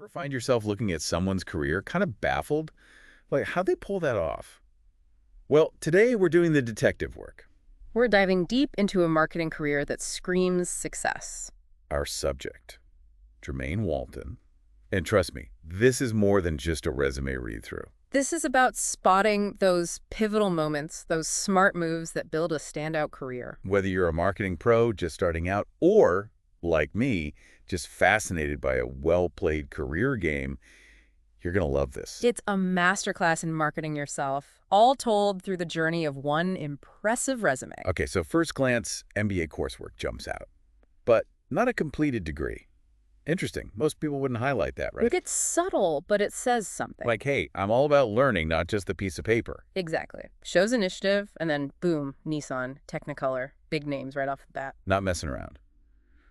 Ever find yourself looking at someone's career kind of baffled? Like, how'd they pull that off? Well, today we're doing the detective work. We're diving deep into a marketing career that screams success. Our subject, Jermaine Walton. And trust me, this is more than just a resume read-through. This is about spotting those pivotal moments, those smart moves that build a standout career. Whether you're a marketing pro just starting out or, like me, just fascinated by a well-played career game, you're going to love this. It's a masterclass in marketing yourself, all told through the journey of one impressive resume. Okay, so first glance, MBA coursework jumps out, but not a completed degree. Interesting. Most people wouldn't highlight that, right? It's subtle, but it says something. Like, hey, I'm all about learning, not just the piece of paper. Exactly. Shows initiative, and then boom, Nissan, Technicolor, big names right off the bat. Not messing around.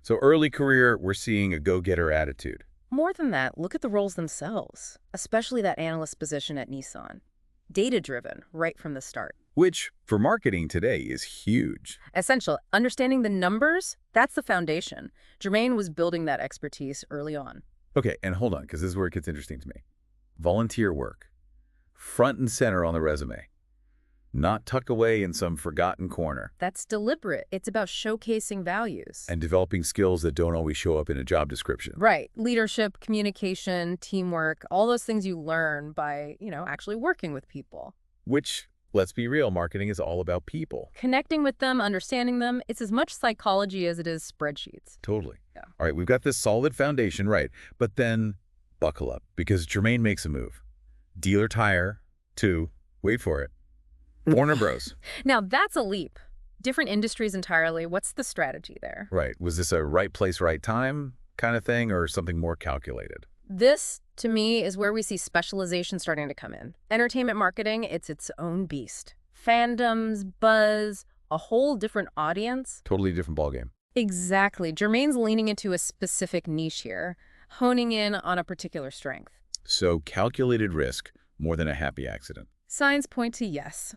So early career, we're seeing a go-getter attitude. More than that, look at the roles themselves, especially that analyst position at Nissan. Data-driven, right from the start. Which, for marketing today, is huge. Essential. Understanding the numbers, that's the foundation. Jermaine was building that expertise early on. Okay, and hold on, because this is where it gets interesting to me. Volunteer work. Front and center on the resume. Not tucked away in some forgotten corner. That's deliberate. It's about showcasing values. And developing skills that don't always show up in a job description. Right. Leadership, communication, teamwork, all those things you learn by, actually working with people. Which, let's be real, marketing is all about people. Connecting with them, understanding them, it's as much psychology as it is spreadsheets. Totally. Yeah. All right, we've got this solid foundation, right? But then buckle up, because Jermaine makes a move. Dealer tire to, wait for it, Warner Bros. Now, that's a leap. Different industries entirely. What's the strategy there? Right. Was this a right place, right time kind of thing, or something more calculated? This, to me, is where we see specialization starting to come in. Entertainment marketing, it's its own beast. Fandoms, buzz, a whole different audience. Totally different ballgame. Exactly. Jermaine's leaning into a specific niche here, honing in on a particular strength. So calculated risk more than a happy accident. Signs point to yes.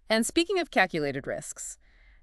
And speaking of calculated risks,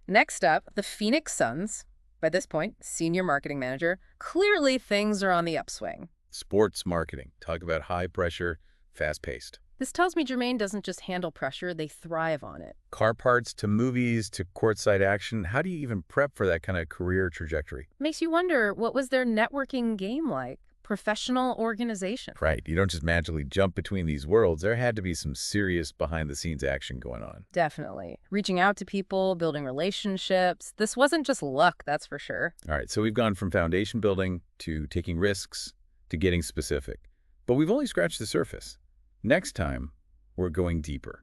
next up, the Phoenix Suns, by this point, senior marketing manager. Clearly, things are on the upswing. Sports marketing. Talk about high pressure, fast paced. This tells me Jermaine doesn't just handle pressure, they thrive on it. Car parts to movies to courtside action. How do you even prep for that kind of career trajectory? Makes you wonder, what was their networking game like? Professional organization. Right. You don't just magically jump between these worlds. There had to be some serious behind-the-scenes action going on. Definitely. Reaching out to people, building relationships. This wasn't just luck, that's for sure. All right. So we've gone from foundation building to taking risks to getting specific. But we've only scratched the surface. Next time, we're going deeper.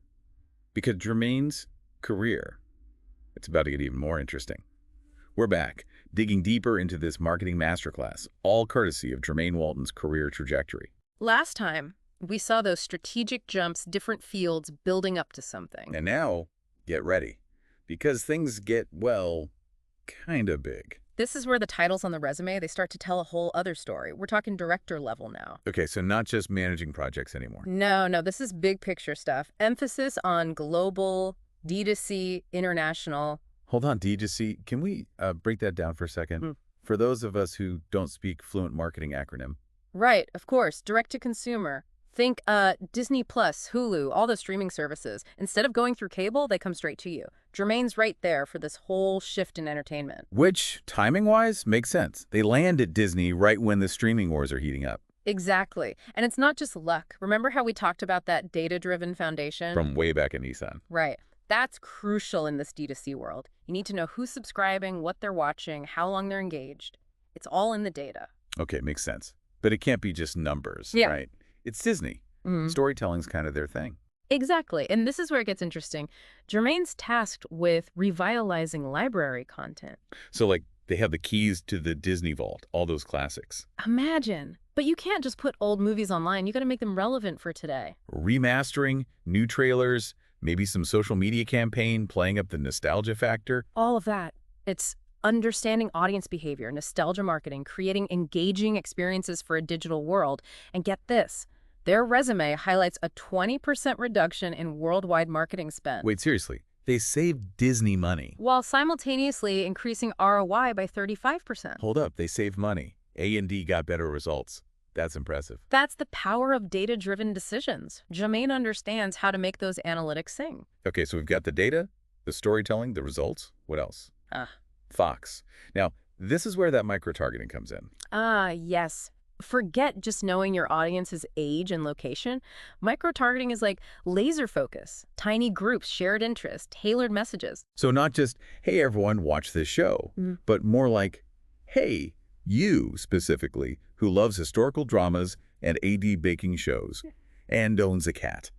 Because Jermaine's career, it's about to get even more interesting. We're back, digging deeper into this marketing masterclass, all courtesy of Jermaine Walton's career trajectory. Last time, we saw those strategic jumps, different fields building up to something. And now, get ready. Because things get, well, kind of big. This is where the titles on the resume, they start to tell a whole other story. We're talking director level now. Okay, so not just managing projects anymore. No, this is big picture stuff. Emphasis on global, D2C, international. Hold on, D2C. Can we break that down for a second? For those of us who don't speak fluent marketing acronym. Right, of course. Direct to consumer. Think Disney Plus, Hulu, all the streaming services. Instead of going through cable, they come straight to you. Jermaine's right there for this whole shift in entertainment. Which, timing-wise, makes sense. They land at Disney right when the streaming wars are heating up. Exactly. And it's not just luck. Remember how we talked about that data-driven foundation? From way back in Nissan. Right. That's crucial in this D2C world. You need to know who's subscribing, what they're watching, how long they're engaged. It's all in the data. Okay, makes sense. But it can't be just numbers, right? It's Disney. Storytelling's kind of their thing. Exactly. And this is where it gets interesting. Jermaine's tasked with revitalizing library content. So, like, they have the keys to the Disney vault, all those classics. Imagine. But you can't just put old movies online. You got to make them relevant for today. Remastering, new trailers, maybe some social media campaign, playing up the nostalgia factor. All of that. It's understanding audience behavior, nostalgia marketing, creating engaging experiences for a digital world. And get this, their resume highlights a 20% reduction in worldwide marketing spend. Wait, seriously? They saved Disney money. While simultaneously increasing ROI by 35%. Hold up, they saved money. A&D got better results. That's impressive. That's the power of data-driven decisions. Jermaine understands how to make those analytics sing. Okay, so we've got the data, the storytelling, the results. What else? Ah. Fox. Now, this is where that micro-targeting comes in. Yes. Forget just knowing your audience's age and location. Micro-targeting is like laser focus, tiny groups, shared interests, tailored messages. So not just, hey, everyone, watch this show, but more like, hey, you specifically, who loves historical dramas and AD baking shows and owns a cat.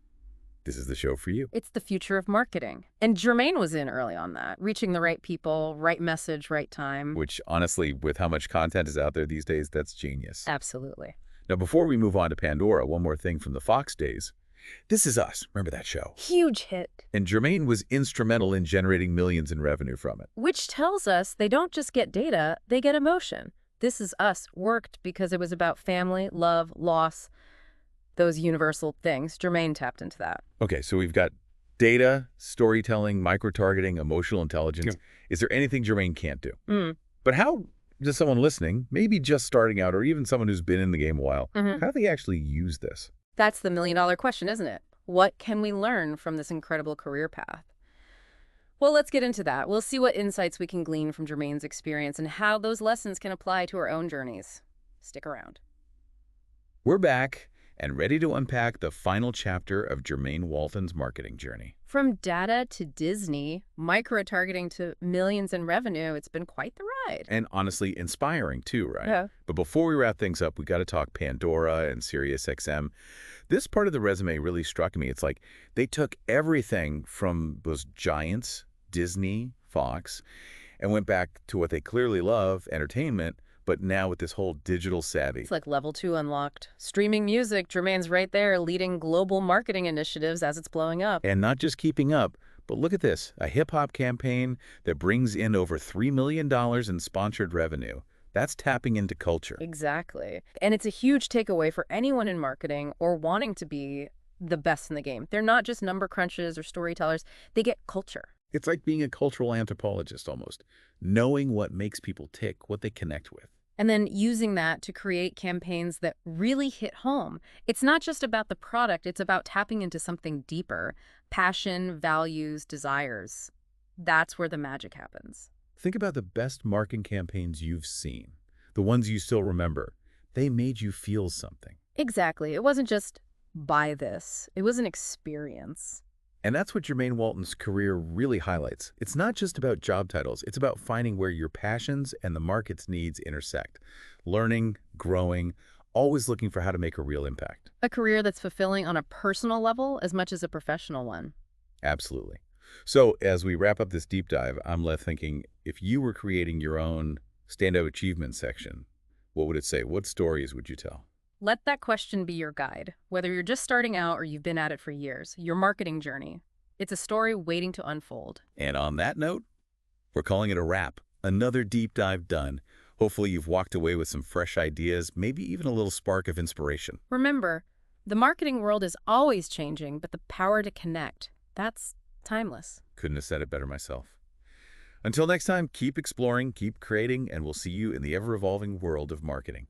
This is the show for you. It's the future of marketing. And Jermaine was in early on that, reaching the right people, right message, right time. Which, honestly, with how much content is out there these days, that's genius. Absolutely. Now, before we move on to Pandora, one more thing from the Fox days. This Is Us. Remember that show? Huge hit. And Jermaine was instrumental in generating millions in revenue from it. Which tells us they don't just get data, they get emotion. This Is Us worked because it was about family, love, loss, those universal things. Jermaine tapped into that. Okay, so we've got data, storytelling, micro-targeting, emotional intelligence. Yeah. Is there anything Jermaine can't do? But how does someone listening, maybe just starting out, or even someone who's been in the game a while, how do they actually use this? That's the million-dollar question, isn't it? What can we learn from this incredible career path? Well, let's get into that. We'll see what insights we can glean from Jermaine's experience and how those lessons can apply to our own journeys. Stick around. We're back and ready to unpack the final chapter of Jermaine Walton's marketing journey. From data to Disney, micro-targeting to millions in revenue, it's been quite the ride. And honestly, inspiring too, right? Yeah. But before we wrap things up, we got to talk Pandora and SiriusXM. This part of the resume really struck me. It's like they took everything from those giants, Disney, Fox, and went back to what they clearly love, entertainment, but now with this whole digital savvy. It's like level 2 unlocked. Streaming music, Jermaine's right there leading global marketing initiatives as it's blowing up. And not just keeping up, but look at this, a hip-hop campaign that brings in over $3 million in sponsored revenue. That's tapping into culture. Exactly. And it's a huge takeaway for anyone in marketing or wanting to be the best in the game. They're not just number crunchers or storytellers. They get culture. It's like being a cultural anthropologist almost, knowing what makes people tick, what they connect with. And then using that to create campaigns that really hit home. It's not just about the product, it's about tapping into something deeper. Passion, values, desires. That's where the magic happens. Think about the best marketing campaigns you've seen, the ones you still remember. They made you feel something. Exactly. It wasn't just buy this. It was an experience. And that's what Jermaine Walton's career really highlights. It's not just about job titles. It's about finding where your passions and the market's needs intersect. Learning, growing, always looking for how to make a real impact. A career that's fulfilling on a personal level as much as a professional one. Absolutely. So as we wrap up this deep dive, I'm left thinking, if you were creating your own standout achievement section, what would it say? What stories would you tell? Let that question be your guide. Whether you're just starting out or you've been at it for years, your marketing journey. It's a story waiting to unfold. And on that note, we're calling it a wrap. Another deep dive done. Hopefully you've walked away with some fresh ideas, maybe even a little spark of inspiration. Remember, the marketing world is always changing, but the power to connect, that's timeless. Couldn't have said it better myself. Until next time, keep exploring, keep creating, and we'll see you in the ever-evolving world of marketing.